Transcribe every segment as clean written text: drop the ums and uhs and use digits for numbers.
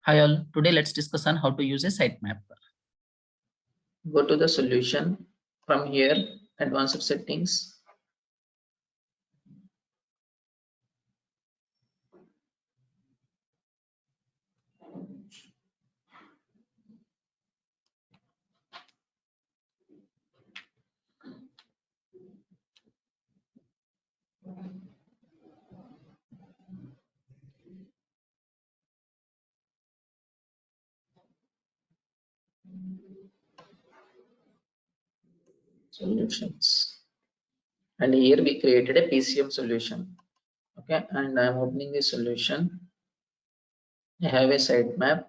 Hi all, today let's discuss on how to use a sitemap. Go to the solution. From here, advanced settings. Solutions. And here we created a PCM solution. Okay, and I'm opening the solution. I have a sitemap.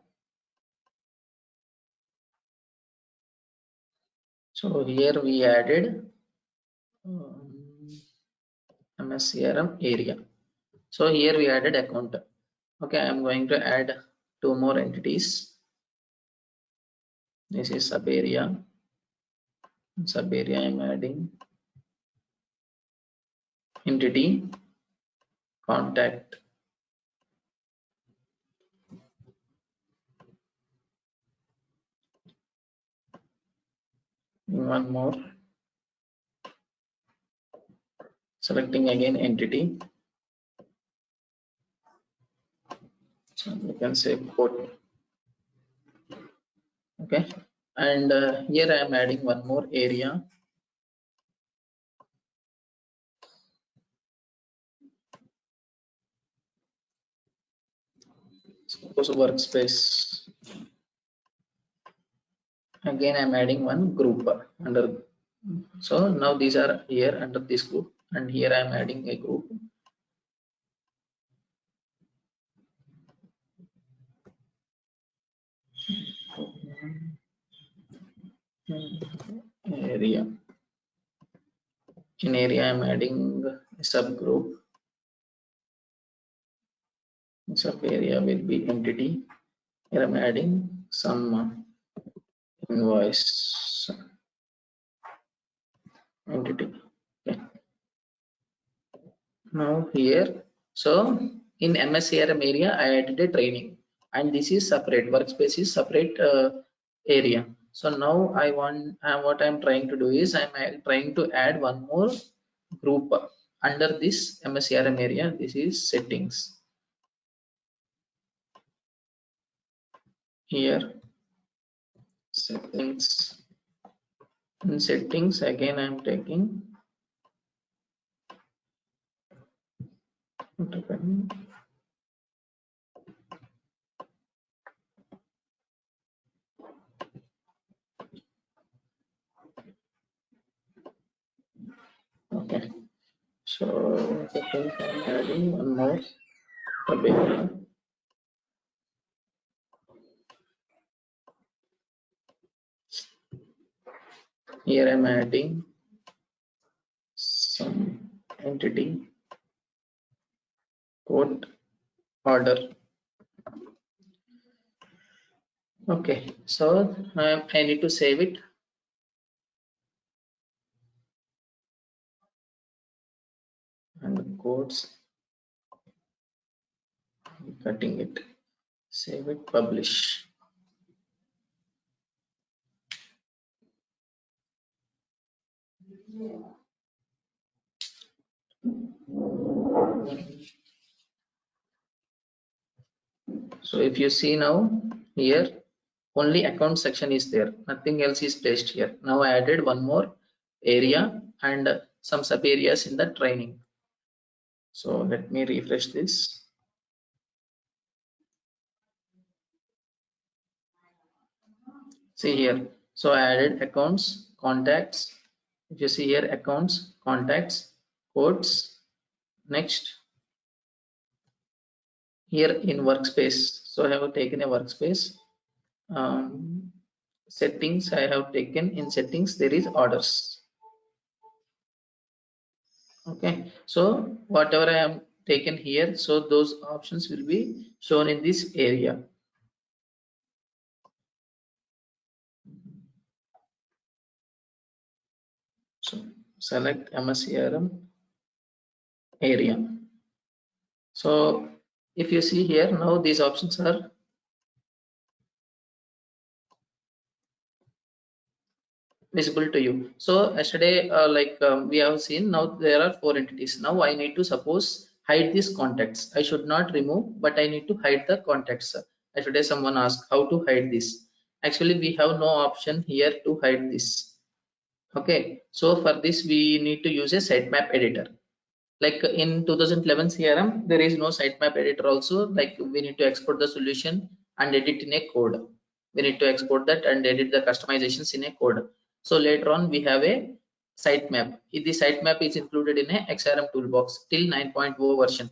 So here we added Mscrm area. So here we added account. Okay, I'm going to add two more entities. This is sub area. Sub area I'm adding entity contact. One more. Selecting again entity. So you can say code. Okay, and here I am adding one more area. Suppose workspace. Again I am adding one group under. So now these are here under this group, and here I am adding a group. Area. In area I am adding a subgroup. Sub area will be entity. Here I am adding some invoice entity. Okay. Now here, so in Mscrm area I added a training, and this is separate. Workspace is separate area. So now I want what I'm trying to do is I'm trying to add one more group under this Mscrm area. This is settings. Here settings. In settings again I'm taking okay. So settings I'm adding one more area. Here I'm adding some entity code order. Okay, so I need to save it. And the codes, cutting it, save it, publish. So if you see now here, only account section is there, nothing else is placed here. Now I added one more area and some sub areas in the training. So let me refresh this. See here, so I added accounts, contacts. If you see here, accounts, contacts, codes. Next, here in workspace, so I have taken a workspace. Settings I have taken. In settings there is orders. Okay, so whatever I am taken here, so those options will be shown in this area. So select Mscrm area. So if you see here, now these options are visible to you. So yesterday, we have seen, now there are four entities. Now I need to suppose hide these contacts. I should not remove, but I need to hide the contacts. Yesterday someone asked how to hide this. Actually we have no option here to hide this. Okay, so for this we need to use a sitemap editor. Like in 2011 CRM, there is no sitemap editor also. Like we need to export the solution and edit in a code. We need to export that and edit the customizations in a code. So later on we have a sitemap. The sitemap is included in a XRM toolbox till 9.0 version.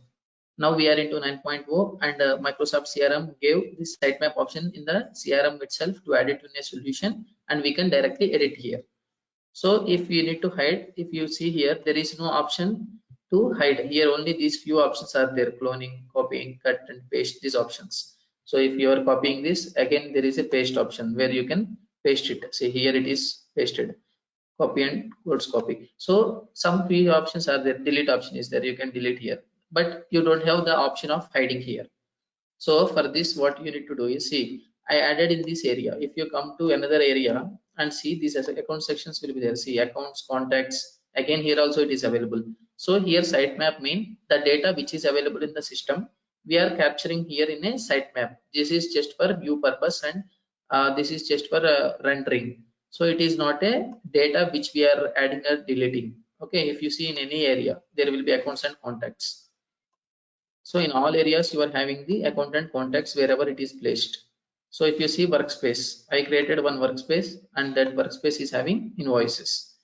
Now we are into 9.0, and Microsoft CRM gave this sitemap option in the CRM itself to add it in a solution, and we can directly edit here. So if you need to hide, if you see here, there is no option to hide. Here only these few options are there: cloning, copying, cut and paste, these options. So if you are copying this, again there is a paste option where you can paste it. See here it is pasted. Copy and quotes copy. So some few options are there. Delete option is there. You can delete here, but you don't have the option of hiding here. So for this, what you need to do is, see, I added in this area. If you come to another area and see, these as account sections will be there. See, accounts, contacts. Again, here also it is available. So here sitemap mean the data which is available in the system, we are capturing here in a sitemap. This is just for view purpose, and this is just for rendering. So it is not a data which we are adding or deleting. Okay, if you see in any area, there will be accounts and contacts. So in all areas, you are having the account and contacts wherever it is placed. So if you see workspace, I created one workspace, and that workspace is having invoices.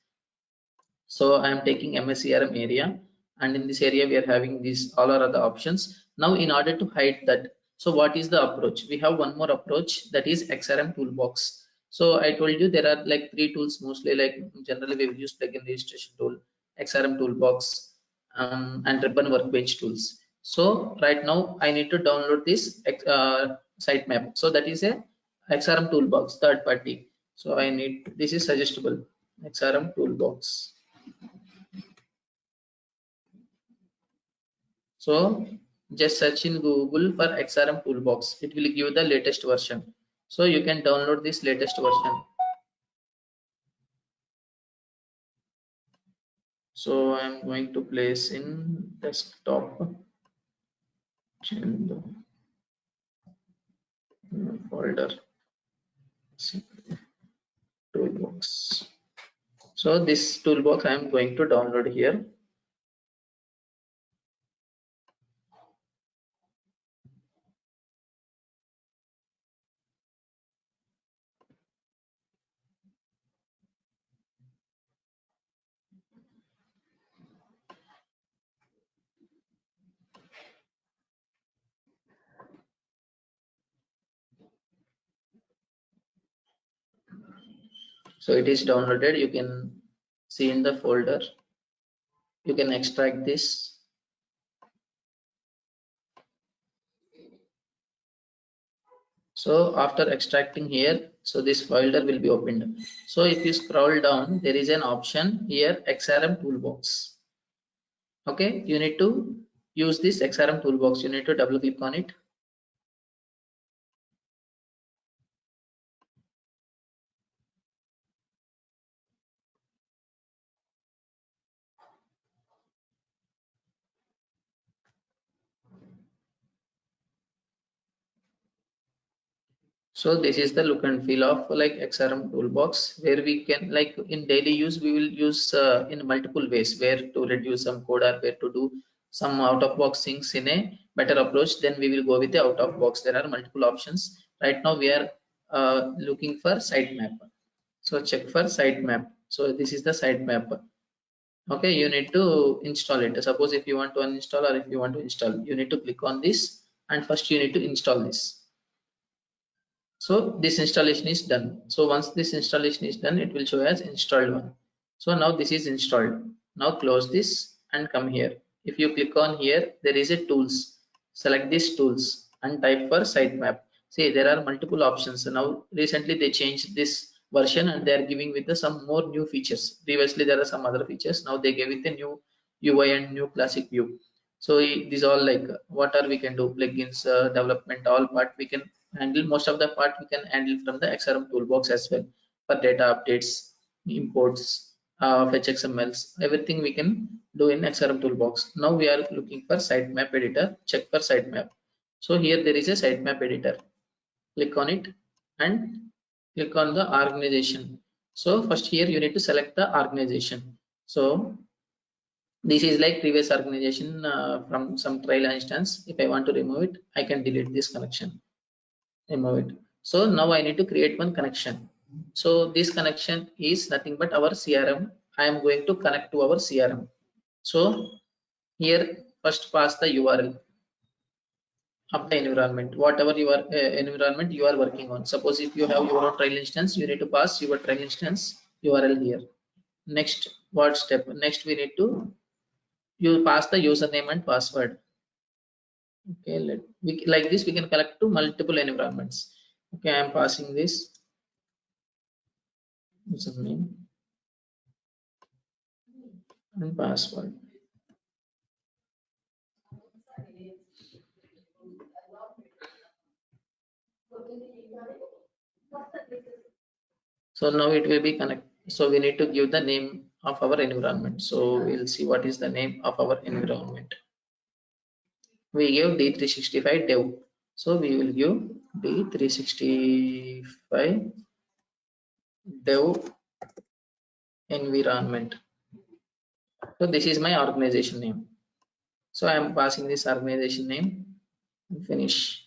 So I am taking Mscrm area, and in this area we are having these all are the options. Now in order to hide that, so what is the approach? We have one more approach, that is XRM toolbox. So I told you there are like three tools mostly. Like generally we will use plugin registration tool, XRM toolbox, and ribbon workbench tools. So right now I need to download this sitemap. So that is a XRM toolbox, third party. So I need, this is suggestible, XRM toolbox. So just search in Google for XRM toolbox. It will give the latest version. So you can download this latest version. So I'm going to place in desktop folder toolbox. So this toolbox I'm going to download here. So it is downloaded. You can see in the folder. You can extract this. So after extracting here, so this folder will be opened. So if you scroll down, there is an option here, XRM toolbox. Okay, you need to use this XRM toolbox. You need to double click on it. So this is the look and feel of like XRM toolbox, where we can, like in daily use, we will use in multiple ways, where to reduce some code or where to do some out of box things in a better approach. Then we will go with the out of box. There are multiple options. Right now we are looking for sitemap. So check for sitemap. So this is the sitemap. Okay, you need to install it. Suppose if you want to uninstall or if you want to install, you need to click on this, and first you need to install this. So this installation is done. So once this installation is done, it will show as installed one. So now this is installed. Now close this and come here. If you click on here, there is a tools. Select this tools and type for sitemap. See, there are multiple options. So now recently they changed this version, and they are giving with the some more new features. Previously there are some other features. Now they gave it a new UI and new classic view. So these all like what are we can do, plugins, development, all part we can handle. Most of the part we can handle from the XRM toolbox as well for data updates. imports, fetch XMLs, everything we can do in Mscrm toolbox. Now we are looking for sitemap editor, check for sitemap. So here there is a sitemap editor. Click on it and click on the organization. So first here you need to select the organization. So this is like previous organization from some trial instance. If I want to remove it, I can delete this connection, remove it. So now I need to create one connection. So this connection is nothing but our CRM. I am going to connect to our CRM. So here first pass the URL of the environment, whatever your environment you are working on. Suppose if you have your own trial instance, you need to pass your trial instance URL here. Next, what step? Next we need to you pass the username and password. Okay, like this we can connect to multiple environments. Okay, I am passing this username and password. So now it will be connect. So we need to give the name of our environment. So we'll see what is the name of our environment. We give D365 dev. So we will give D365 dev environment. So this is my organization name. So I am passing this organization name and finish.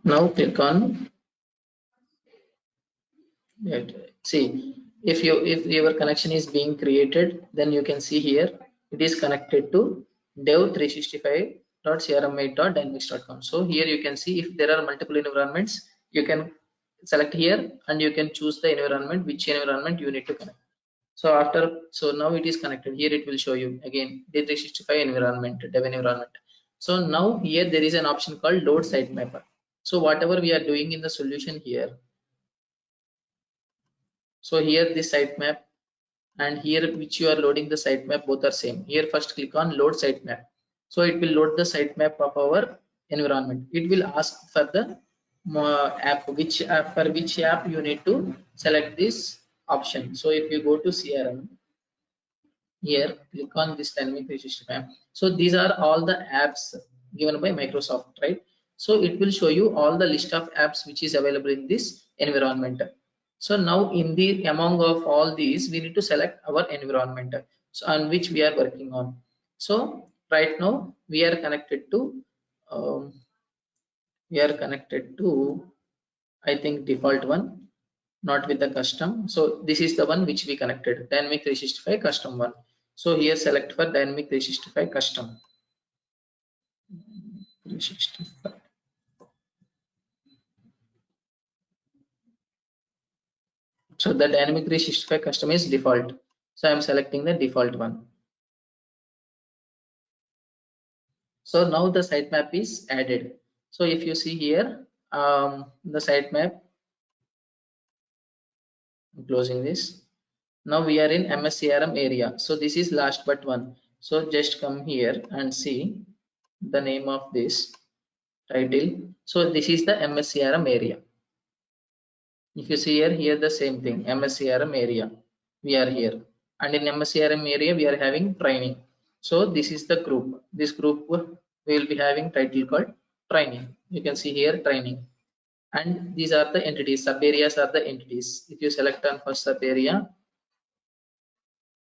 Now click on it. See, if your connection is being created, then you can see here it is connected to dev365.crm8.dynamics.com. So here you can see if there are multiple environments, you can select here and you can choose the environment, which environment you need to connect. So so now it is connected. Here it will show you again D365 environment, dev environment. So now here there is an option called load sitemap. So whatever we are doing in the solution here, so here this sitemap and here which you are loading the sitemap, both are same. Here first click on load sitemap. So it will load the sitemap of our environment. It will ask for the app, which app, for which app you need to select this option. So if you go to CRM, here click on this dynamic system app. So these are all the apps given by Microsoft, right? So it will show you all the list of apps which is available in this environment. So now in the among of all these we need to select our environment, so on which we are working on. So right now we are connected to um, I think default one, not with the custom. So this is the one which we connected, dynamic 365 custom one. So here select for dynamic 365 custom 365. So the dynamic 365 custom is default, so I'm selecting the default one. So now the sitemap is added. So if you see here, the sitemap, I'm closing this. Now we are in Mscrm area. So this is last but one. So just come here and see the name of this title. So this is the Mscrm area. If you see here the same thing, Mscrm area. We are here, and in Mscrm area we are having training. So this is the group. This group we will be having title called training. You can see here training, and these are the entities. Sub areas are the entities. If you select on first sub area,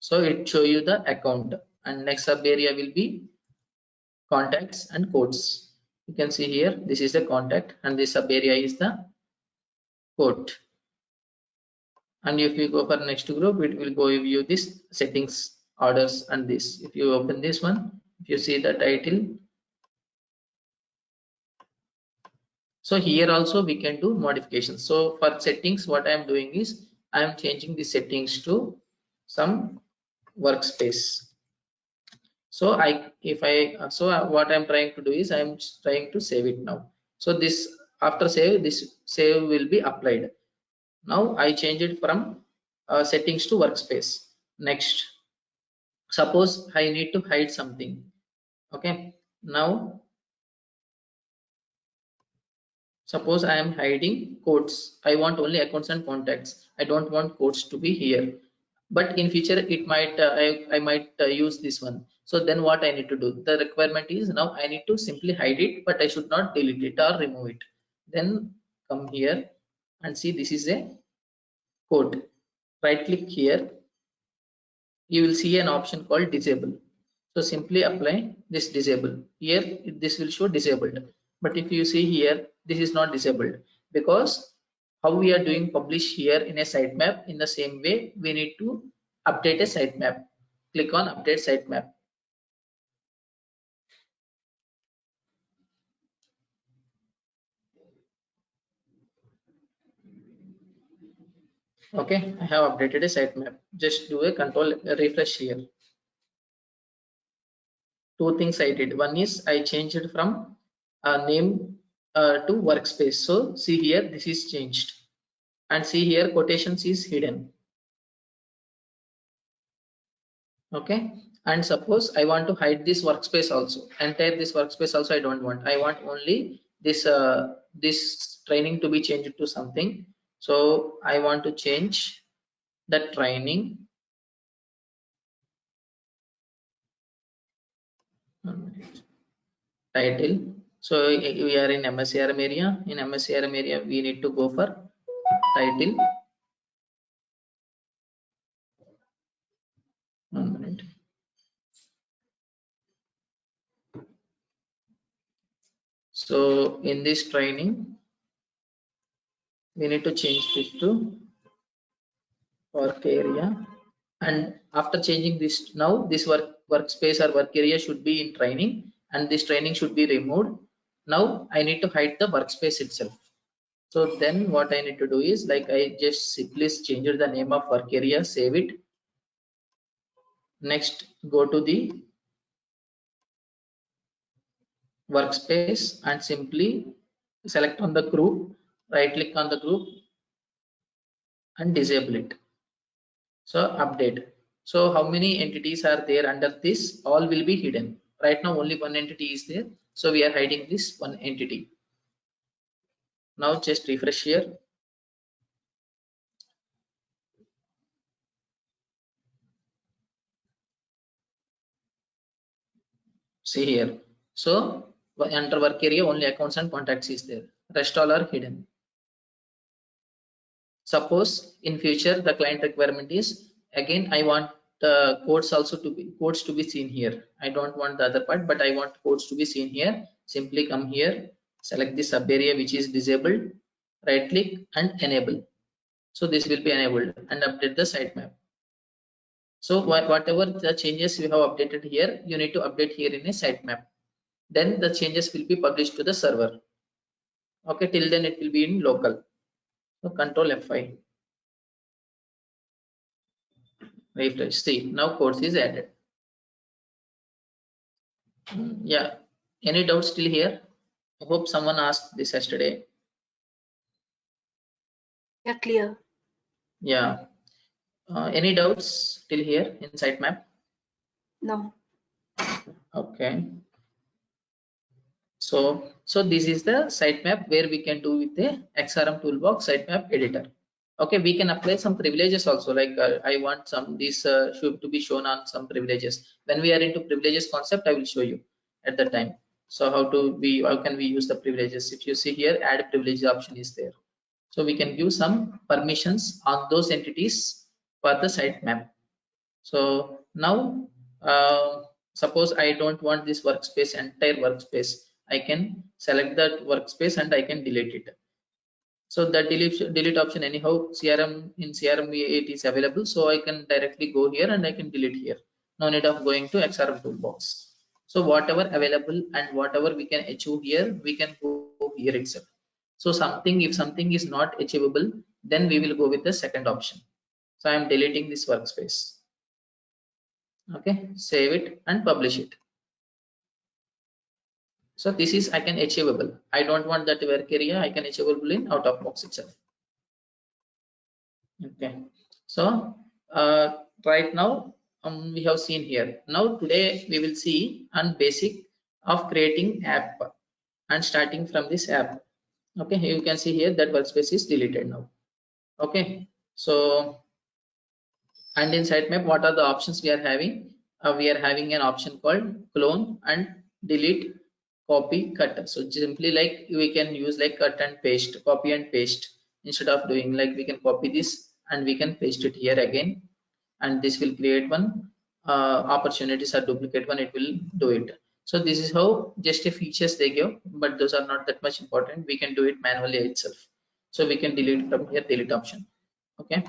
so it show you the account, and next sub area will be contacts and codes. You can see here this is the contact and this sub area is the code. And if you go for next group, it will go give you this settings, orders, and this. If you open this one, if you see the title, so here also we can do modifications. So for settings, what I am doing is I am changing the settings to some workspace. So what I'm trying to do is I'm trying to save it now. So this, after save, this save will be applied. Now I change it from settings to workspace. Next, suppose I need to hide something. Okay, now Suppose I am hiding codes. I want only accounts and contacts. I don't want codes to be here. But in future, it might I might use this one. So then what I need to do? The requirement is now I need to simply hide it, but I should not delete it or remove it. Then come here and see this is a code. Right click here. You will see an option called disable. So simply apply this disable. Here this will show disabled. But if you see here, this is not disabled because how we are doing publish here in a sitemap, in the same way we need to update a sitemap. Click on update sitemap. Okay, I have updated a sitemap. Just do a control refresh here. Two things I did. One is I changed it from name to workspace. So see here, this is changed. And see here, quotations is hidden. Okay. And suppose I want to hide this workspace also. Entire this workspace also I don't want. I want only this this training to be changed to something. So I want to change the training. Title. So we are in Mscrm area. In Mscrm area, we need to go for title. 1 minute. So in this training, we need to change this to work area. And after changing this, now this workspace or work area should be in training, and this training should be removed. Now I need to hide the workspace itself. So then what I need to do is, like, I just simply change the name of work area, save it. Next, go to the workspace and simply select on the group, right click on the group and disable it. So update. So how many entities are there under this? All will be hidden. Right now only one entity is there, so we are hiding this one entity. Now just refresh here. See here. So under work area only accounts and contacts is there, rest all are hidden. Suppose in future the client requirement is, again I want the codes to be seen here. I don't want the other part, but I want codes to be seen here. Simply come here, select the sub area which is disabled, right click and enable. So this will be enabled, and update the sitemap. So whatever the changes you have updated here, you need to update here in a sitemap. Then the changes will be published to the server. Okay, till then it will be in local. So control F5. Refresh. See, now codes is added. Yeah. Any doubts still here? I hope someone asked this yesterday. Yeah, clear. Yeah. Any doubts still here in sitemap? No. Okay. So this is the sitemap where we can do with the Mscrm toolbox sitemap editor. Okay, we can apply some privileges also, like I want some this should to be shown on some privileges. When we are into privileges concept, I will show you at the time. So how can we use the privileges? If you see here, add privilege option is there. So we can give some permissions on those entities for the sitemap. So now suppose I don't want this workspace, entire workspace. I can select that workspace and I can delete it. So the delete option anyhow CRM it is available, so I can directly go here and I can delete here. No need of going to Mscrm toolbox. So whatever available and whatever we can achieve here, we can go here itself. So if something is not achievable, then we will go with the second option. So I am deleting this workspace. Okay, save it and publish it. So this is I can achievable. I don't want that work area. I can achievable in out of box itself. Okay, so right now we have seen here. Now today we will see on basic of creating app and starting from this app. Okay, you can see here that workspace is deleted now. Okay, so and in sitemap, what are the options we are having? We are having an option called clone and delete, copy, cut. So simply like we can use like cut and paste, copy and paste. Instead of doing like we can copy this and we can paste it here again, and this will create one opportunities or duplicate one, it will do it. So this is how just a features they give, but those are not that much important. We can do it manually itself. So we can delete from here, delete option. Okay.